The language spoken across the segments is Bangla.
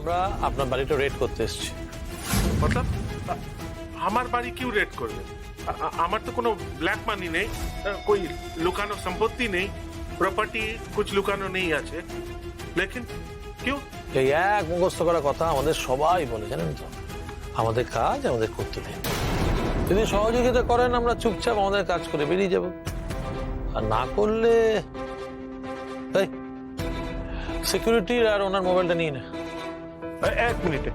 আমরা আপনার বাড়িটা রেড করতে এসেছি। मतलब আমার বাড়ি কিউ রেড করবে? আমার তো কোনো ব্ল্যাক মানি নেই, कोई লুকানো সম্পত্তি নেই, প্রপার্টি कुछ লুকানো নেই আছে, লেকিন কিউ? এই এক মুখস্থ করা কথা আমাদের সবাই বলে, জানেন তো। আমাদের কাজ আমাদের করতে দিন, যদি সহযোগিতা করেন আমরা চুপচাপ আমাদের কাজ করে বেরিয়ে যাব, আর না করলে সিকিউরিটির আর ওনার মোবাইলটা নিয়ে নে। এক মিনিটে,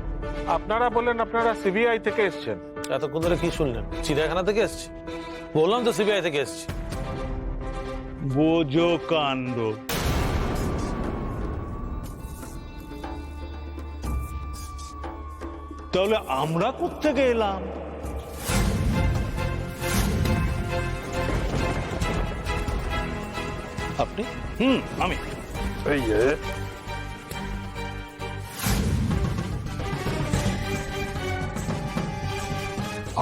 আপনারা বলেন আপনারা সিবিআই থেকে এসেছেন? এতক্ষণ ধরে কি শুনলেন? চিড়িয়াখানা থেকে এসছি? বললাম তো সিবিআই থেকে এসছি। বোঝো কাণ্ড। তাহলে আমরা কোত্থেকে এলাম? আপনি? আমি। এই যে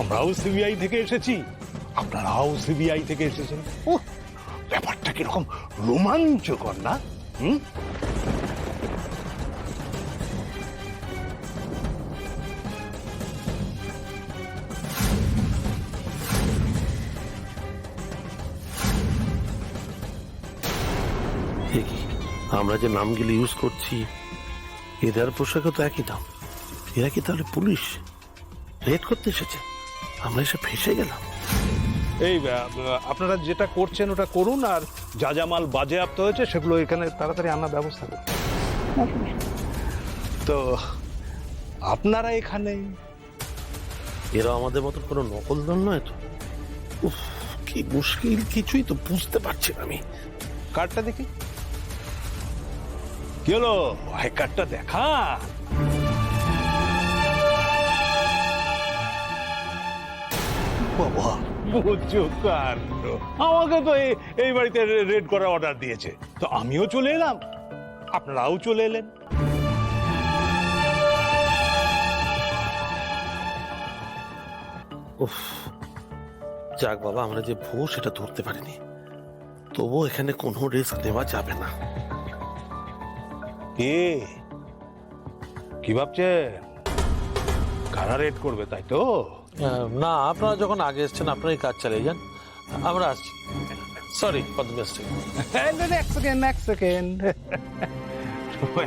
আমরাও সিবিআই থেকে এসেছি, আপনারাও সিবিআই থেকে এসেছেন। ব্যাপারটা কিরকম রোমাঞ্চকর না? আমরা যে নামগুলি ইউজ করছি এদের পোশাকও তো একই দাম। এরা কি তাহলে পুলিশ রেড করতে এসেছে? আমরা এসে ফেসে গেলাম। এই আপনারা যেটা করছেন ওটা করুন, আর যা যা মাল বাজেয়াপ্ত হয়েছে সেগুলো এখানে তাড়াতাড়ি আনার ব্যবস্থা করুন। তো আপনারা এখানে? এরা আমাদের মতো কোনো নকল দল নয় তো? উফ, কি মুশকিল, কিছুই তো বুঝতে পারছি না আমি। কার্ডটা দেখি। কি হলো, আই কার্ডটা দেখা। বাবা, বুঝছো কাণ্ড। আমাকে তো এই বাড়িতে রেড করার অর্ডার দিয়েছে, তো আমিও চলে এলাম, আপনারাও চলে এলেন। উফ, যাক বাবা, আমরা যে ভুল সেটা ধরতে পারিনি, তবুও এখানে কোনো রিস্ক নেওয়া যাবে না। কি ভাবছে? কারা রেড করবে, তাই তো? না, আপনারা যখন আগে এসছেন আপনারাই কাজ চালিয়ে যান, আমরা আসছি। Sorry for the mistake. এক সেকেন্ড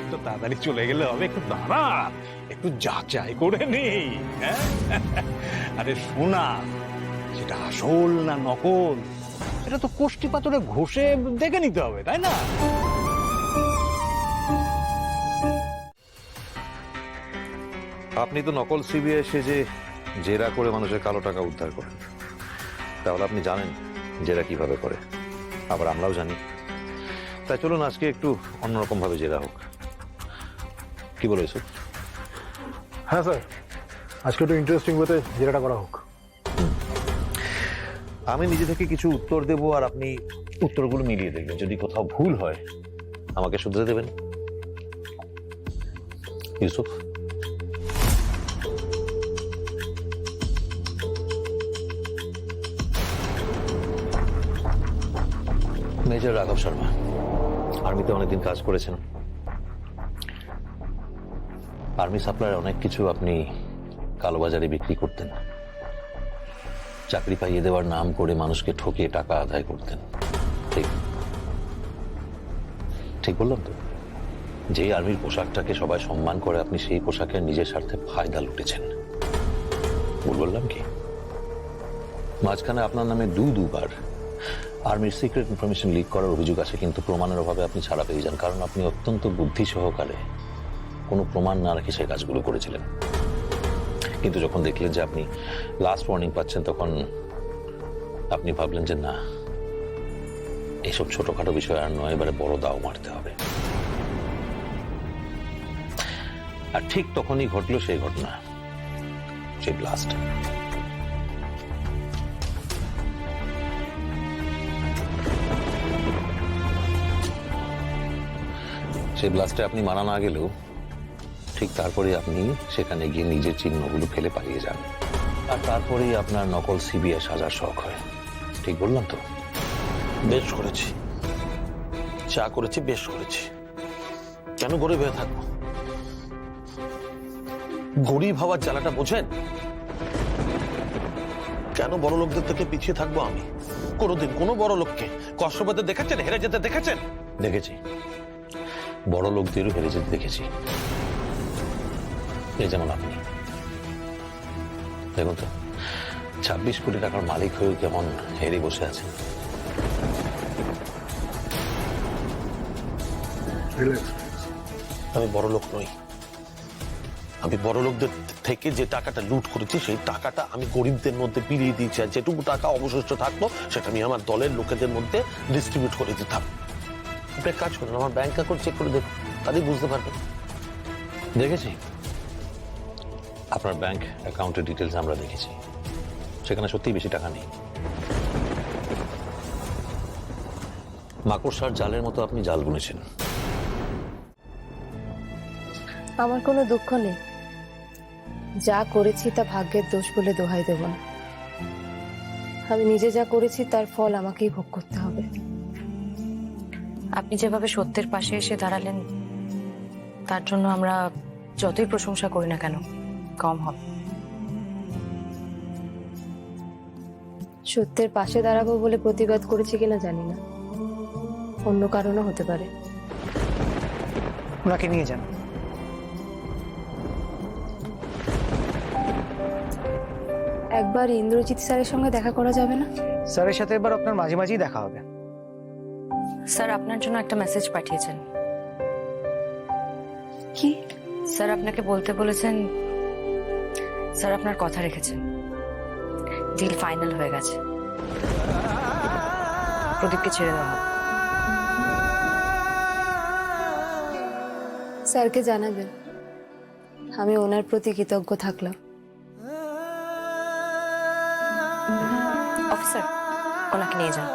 একটু তাড়াতাড়ি চলে গেলে হবে? একটু দাঁড়া, একটু যাচাই করে নেই। আরে শোনা, সেটা আসল না নকল এটা তো কোষ্টি পাথরে ঘষে দেখে নিতে হবে, তাই না? আপনি তো নকল সিবিআই সেজে জেরা করে মানুষের কালো টাকা উদ্ধার করেন, তাহলে আপনি জানেন জেরা কিভাবে করে, আবার আমরাও জানি। তাই চলুন আজকে একটু অন্যরকম ভাবে জেরা হোক, কি বলো ইসুফ? হ্যাঁ স্যার, আজকে একটু ইন্টারেস্টিং ওয়েতে জেরাটা করা হোক। আমি নিজে থেকে কিছু উত্তর দেব, আর আপনি উত্তরগুলো মিলিয়ে দেখবেন, যদি কোথাও ভুল হয় আমাকে শুধরে দেবেন। ইউসুফ, মেজর রাঘব শর্মা, আর্মিতে অনেকদিন কাজ করেছেন। আর্মি সাপ্লাইয়ের অনেক কিছু আপনি কালোবাজারে বিক্রি করতেন, চাকরি পাইয়ে দেওয়ার নাম করে মানুষকে ঠকিয়ে টাকা আদায় করতেন। ঠিক ঠিক বললাম তো? যে আর্মির পোশাকটাকে সবাই সম্মান করে, আপনি সেই পোশাকের নিজের স্বার্থে ফায়দা লুটেছেন। ভুল বললাম কি? মাঝখানে আপনার নামে দুবার আর্মির সিক্রেট ইনফরমেশন লিক করার অভিযোগ আছে, কিন্তু প্রমাণের অভাবে আপনি ছাড়া পেয়ে যান, কারণ আপনি অত্যন্ত বুদ্ধি সহকারে কোনো প্রমাণ না রেখে সেই কাজগুলো করেছিলেন। কিন্তু যখন দেখলেন যে আপনি লাস্ট ওয়ার্নিং পাচ্ছেন, তখন আপনি ভাবলেন যে না, এইসব ছোটখাটো বিষয় আর নয়, এবারে বড় দাও মারতে হবে। আর ঠিক তখনই ঘটলো সেই ঘটনা, সেই ব্লাস্ট। সেই ব্লাস্টে আপনি মারা না গেলেও ঠিক তারপরে আপনি সেখানে গিয়ে নিজের চিহ্নগুলো ফেলে পালিয়ে যান, আর তারপরেই আপনার নকল সিবিআই সাজার শখ হয়। ঠিক বললাম তো? বেশ করেছি, যা করেছি বেশ করেছি, কেন ঘরে বেয়ে থাকবো? গরিব হওয়ার জ্বালাটা বোঝেন? কেন বড় লোকদের থেকে পিছিয়ে থাকবো আমি? কোনোদিন কোনো বড় লোককে কষ্ট পেতে দেখেছেন, হেরে যেতে দেখেছেন? দেখেছি, বড় লোকদেরও হেরে যেতে দেখেছি। এই যেমন আপনি দেখুন তো, 26 কোটি টাকার মালিক হয়েও কেমন হেরে বসে আছেন। আমি বড় লোক নই। আমি বড় লোকদের থেকে যে টাকাটা লুট করেছি সেই টাকাটা আমি গরিবদের মধ্যে বিলিয়ে দিয়েছি, আর যেটুকু টাকা অবশিষ্ট থাকতো সেটা আমি আমার দলের লোকেদের মধ্যে ডিস্ট্রিবিউট করে দিতাম। আপনি এক কাজ করুন, আমার ব্যাংক অ্যাকাউন্ট চেক করে দেখুন, তাহলেই বুঝতে পারবেন। দেখেছি, আপনার ব্যাংক অ্যাকাউন্টের ডিটেলস আমরা দেখেছি, সেখানে সত্যিই বেশি টাকা নেই। মাকড়সার জালের মতো আপনি জাল বুনেছেন। আমার কোনো দুঃখ নেই, যা করেছি তা ভাগ্যের দোষ বলে দোহাই দেব না। আমি নিজে যা করেছি তার ফল আমাকেই ভোগ করতে হবে। আপনি যেভাবে সত্যের পাশে এসে দাঁড়ালেন, তার জন্য আমরা যতই প্রশংসা করি না কেন কম হবে। সত্যের পাশে দাঁড়াবো বলে প্রতিবাদ করেছি কিনা জানি না, অন্য কারণও হতে পারে। ওনাকে নিয়ে যান। একবার ইন্দ্রজিৎ স্যারের সঙ্গে দেখা করা যাবে না? স্যারের সাথে এবার আপনার মাঝে মাঝেই দেখা হবে। স্যার আপনার জন্য একটা মেসেজ পাঠিয়েছেন। কি? স্যার আপনাকে বলতে বলেছেন, স্যার আপনার কথা রেখেছেন, ডিল ফাইনাল হয়ে গেছে, প্রদীপকে ছেড়ে দেওয়া হবে। স্যারকে জানাবেন আমি ওনার প্রতি কৃতজ্ঞ থাকলাম। অফিসার, ওনাকে নিয়ে যান।